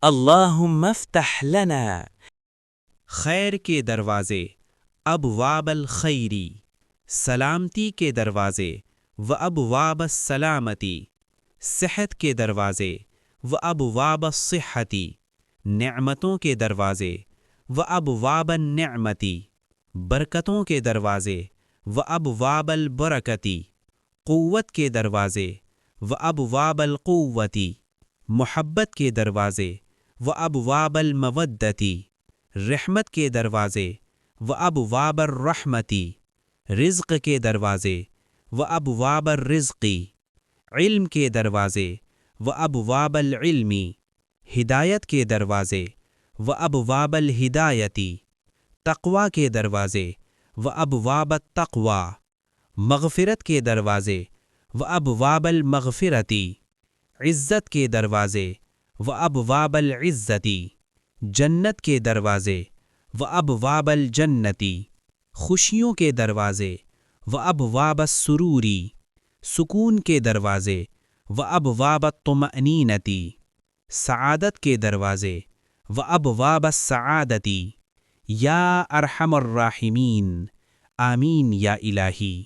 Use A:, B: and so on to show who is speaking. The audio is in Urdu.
A: اللہم افتح لنا
B: خیر کے دروازے ابواب الخیری، سلامتی کے دروازے و ابواب السلامتی، صحت کے دروازے و ابواب الصحتی، نعمتوں کے دروازے و ابواب النعمتی، برکتوں کے دروازے و ابواب البرکتی، قوت کے دروازے و ابواب القوتی، محبت کے دروازے و ابواب المودتی، رحمت کے دروازے و ابواب الرحمتی، رزق کے دروازے و ابواب الرزقی، علم کے دروازے و ابواب العلمی، ہدایت کے دروازے و ابواب الہدایتی، تقوی کے دروازے و ابواب التقوی، مغفرت کے دروازے و ابواب المغفرتی، عزت کے دروازے و ابواب العزتی، جنت کے دروازے و ابواب الجنتی، خوشیوں کے دروازے و ابواب السروری، سکون کے دروازے و ابواب الطمأنینتی، سعادت کے دروازے و ابواب السعادتی، یا ارحم الراحمین، آمین یا الہی۔